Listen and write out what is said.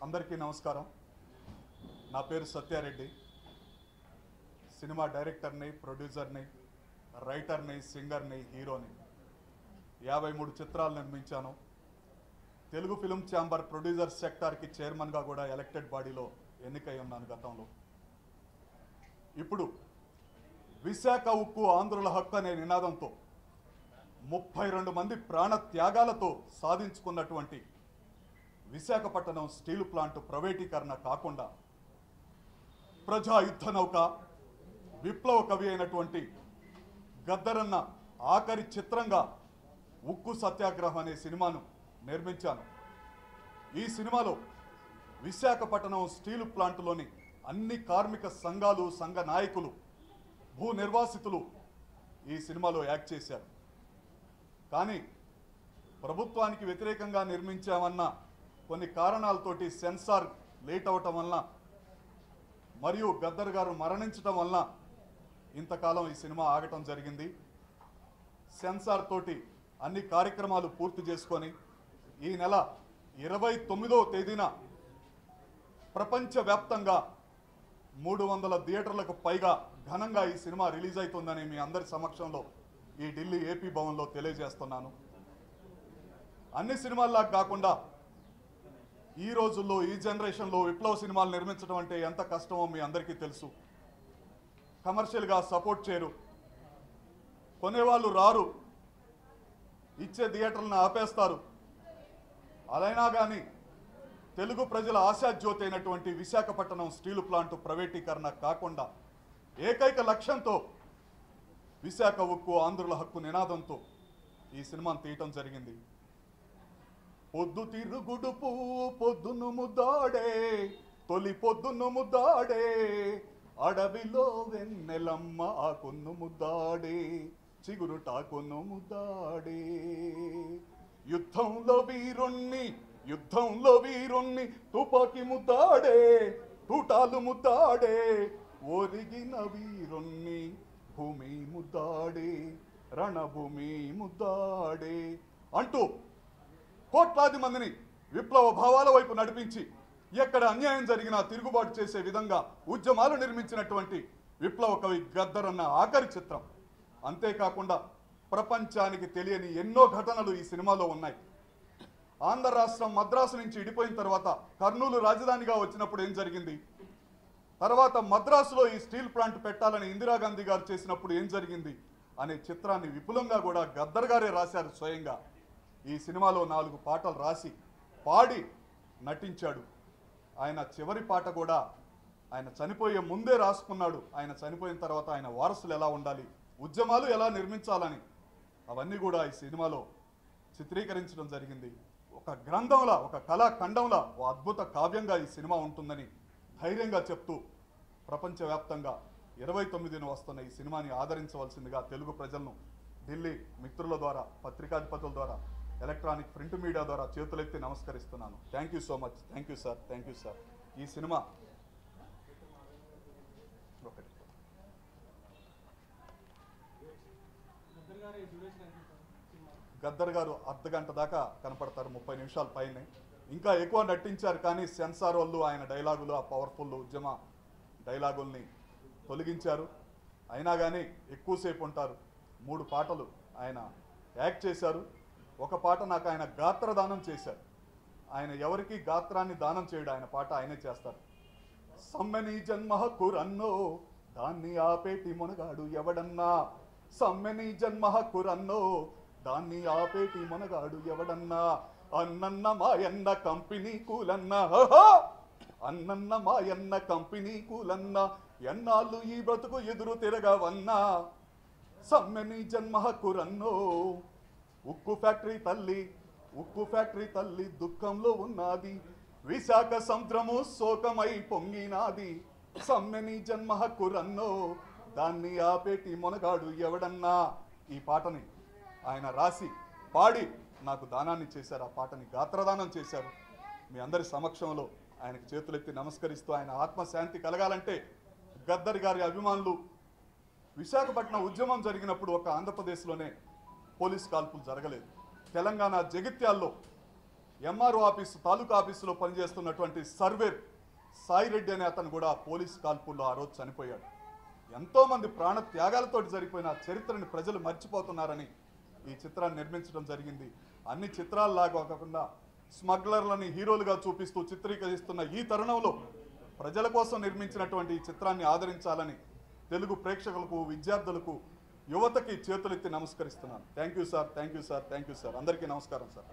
అందరికీ నమస్కారం. నా పేరు సత్యారెడ్డి. సినిమా డైరెక్టర్ని, ప్రొడ్యూసర్ని, రైటర్ని, సింగర్ని, హీరోని. 53 చిత్రాలు నిర్మించాను. తెలుగు ఫిల్మ్ ఛాంబర్ ప్రొడ్యూసర్ సెక్టార్కి చైర్మన్గా కూడా ఎలక్టెడ్ బాడీలో ఎన్నికై ఉన్నాను గతంలో. ఇప్పుడు విశాఖ ఉక్కు ఆంధ్రుల హక్కు అనే నినాదంతో 32 మంది ప్రాణ త్యాగాలతో సాధించుకున్నటువంటి విశాఖపట్నం స్టీల్ ప్లాంట్ ప్రైవేటీకరణ కాకుండా ప్రజా యుద్ధ నౌక, విప్లవ కవి అయినటువంటి గద్దరన్న ఆఖరి చిత్రంగా ఉక్కు సత్యాగ్రహం అనే సినిమాను నిర్మించాను. ఈ సినిమాలో విశాఖపట్నం స్టీల్ ప్లాంట్లోని అన్ని కార్మిక సంఘాలు, సంఘ నాయకులు, భూ నిర్వాసితులు ఈ సినిమాలో యాక్ట్ చేశారు. కానీ ప్రభుత్వానికి వ్యతిరేకంగా నిర్మించామన్న కొన్ని కారణాలతోటి సెన్సార్ లేట్ అవటం వలన మరియు గద్దర్ గారు మరణించటం వలన ఇంతకాలం ఈ సినిమా ఆగటం జరిగింది. సెన్సార్ తోటి అన్ని కార్యక్రమాలు పూర్తి చేసుకొని ఈ నెల 29వ తేదీన ప్రపంచవ్యాప్తంగా 300 థియేటర్లకు పైగా ఘనంగా ఈ సినిమా రిలీజ్ అవుతుందని మీ అందరి సమక్షంలో ఈ ఢిల్లీ ఏపీ భవన్లో తెలియజేస్తున్నాను. అన్ని సినిమాల్లా కాకుండా ఈ రోజుల్లో, ఈ జనరేషన్లో విప్లవ సినిమాలు నిర్మించడం అంటే ఎంత కష్టమో మీ అందరికీ తెలుసు. కమర్షియల్గా సపోర్ట్ చేయరు, కొనేవాళ్ళు రారు, ఇచ్చే థియేటర్లను ఆపేస్తారు. అదైనా కానీ తెలుగు ప్రజల ఆశాజ్యోతి అయినటువంటి విశాఖపట్నం స్టీల్ ప్లాంట్ ప్రైవేటీకరణ కాకుండా ఏకైక లక్ష్యంతో విశాఖ ఉక్కు ఆంధ్రుల హక్కు నినాదంతో ఈ సినిమాను తీయటం జరిగింది. పొద్దు తిరుగుడు పువ్వు పొద్దును ముద్దాడే, తొలి పొద్దును ముద్దాడే, అడవిలో వెన్నెలమ్మ ఆకును ముద్దాడే, చిగురుటాకును ముద్దాడే. యుద్ధంలో వీరుణ్ణి తుపాకి ముద్దాడే, తూటాలు ముద్దాడే, ఒరిగిన వీరుణ్ణి భూమి ముద్దాడే, రణభూమి ముద్దాడే అంటూ కోట్లాది మందిని విప్లవ భావాల వైపు నడిపించి ఎక్కడ అన్యాయం జరిగినా తిరుగుబాటు చేసే విధంగా ఉద్యమాలు నిర్మించినటువంటి విప్లవ కవి గద్దరన్న ఆఖరి చిత్రం. అంతేకాకుండా ప్రపంచానికి తెలియని ఎన్నో ఘటనలు ఈ సినిమాలో ఉన్నాయి. ఆంధ్ర రాష్ట్రం మద్రాసు నుంచి విడిపోయిన తర్వాత కర్నూలు రాజధానిగా వచ్చినప్పుడు ఏం జరిగింది, తర్వాత మద్రాసులో ఈ స్టీల్ ప్లాంట్ పెట్టాలని ఇందిరాగాంధీ గారు చేసినప్పుడు ఏం జరిగింది అనే చిత్రాన్ని విపులంగా కూడా గద్దర్ గారే రాశారు స్వయంగా. ఈ సినిమాలో 4 పాటలు రాసి పాడి నటించాడు. ఆయన చివరి పాట కూడా ఆయన చనిపోయే ముందే రాసుకున్నాడు. ఆయన చనిపోయిన తర్వాత ఆయన వారసులు ఎలా ఉండాలి, ఉద్యమాలు ఎలా నిర్మించాలని అవన్నీ కూడా ఈ సినిమాలో చిత్రీకరించడం జరిగింది. ఒక గ్రంథంలా, ఒక కళాఖండంలా, ఒక అద్భుత కావ్యంగా ఈ సినిమా ఉంటుందని ధైర్యంగా చెప్తూ ప్రపంచవ్యాప్తంగా 29న వస్తున్న ఈ సినిమాని ఆదరించవలసిందిగా తెలుగు ప్రజలను ఢిల్లీ మిత్రుల ద్వారా, పత్రికాధిపతుల ద్వారా, ఎలక్ట్రానిక్ ప్రింట్ మీడియా ద్వారా చేతులెత్తి నమస్కరిస్తున్నాను. Thank you so much. Thank you sir. Thank you sir. ఈ సినిమా గద్దర్ గారు అర్ధగంట దాకా కనపడతారు, 30 నిమిషాల పైనే. ఇంకా ఎక్కువ నటించారు కానీ సెన్సార్ వాళ్ళు ఆయన డైలాగులు, ఆ పవర్ఫుల్ ఉద్యమ డైలాగుల్ని తొలగించారు. అయినా కానీ ఎక్కువసేపు ఉంటారు. 3 పాటలు ఆయన యాక్ట్ చేశారు. ఒక పాట నాకు ఆయన గాత్రదానం చేశారు. ఆయన ఎవరికి గాత్రాన్ని దానం చేయడు, ఆయన పాట ఆయనే చేస్తారు. సమ్మెని జన్మ హక్కురన్నో దాన్ని ఆపేటి మొనగాడు ఎవడన్నా, సమ్మెని జన్మ హక్కురన్నో దాన్ని ఆపేటి మొనగాడు ఎవడన్నా, అన్నన్న మాయన్న కంపెనీ కూలన్నా, అన్నన్న మాయన్న కంపెనీ కూలన్నా, ఎన్నాళ్ళు ఈ బ్రతుకు ఎదురు తిరగవన్నా, సమ్మెని జన్మ హక్కురన్నో. ఉక్కు ఫ్యాక్టరీ తల్లి దుఃఖంలో ఉన్నది, విశాఖ సముద్రము శోకమై పొంగినాది, సమ్మెని జన్మ హక్కురన్నో దాన్ని ఆపేటి మొనగాడు ఎవడన్నా. ఈ పాటని ఆయన రాసి పాడి నాకు దానాన్ని చేశారు. ఆ పాటని గాత్రదానం చేశారు. మీ అందరి సమక్షంలో ఆయనకు చేతులెత్తి నమస్కరిస్తూ, ఆయన ఆత్మశాంతి కలగాలంటే గద్దర్ గారి అభిమానులు విశాఖపట్నం ఉద్యమం జరిగినప్పుడు ఒక ఆంధ్రప్రదేశ్లోనే పోలీస్ కాల్పులు జరగలేదు. తెలంగాణ జగిత్యాల్లో ఎంఆర్ఓ ఆఫీసు తాలూకా ఆఫీసులో పనిచేస్తున్నటువంటి సర్వేర్ సాయిరెడ్డి అనే అతను కూడా పోలీస్ కాల్పుల్లో ఆ రోజు చనిపోయాడు. ఎంతోమంది ప్రాణ త్యాగాలతో జరిగిపోయిన చరిత్రని ప్రజలు మర్చిపోతున్నారని ఈ చిత్రాన్ని నిర్మించడం జరిగింది. అన్ని చిత్రాల్లాగా కాకుండా స్మగ్లర్లని హీరోలుగా చూపిస్తూ చిత్రీకరిస్తున్న ఈ తరుణంలో ప్రజల కోసం నిర్మించినటువంటి ఈ చిత్రాన్ని ఆదరించాలని తెలుగు ప్రేక్షకులకు, విద్యార్థులకు, యువతకి చేతులెత్తి నమస్కరిస్తున్నాను. Thank you sir, thank you sir, thank you sir. అందరికీ నమస్కారం సార్.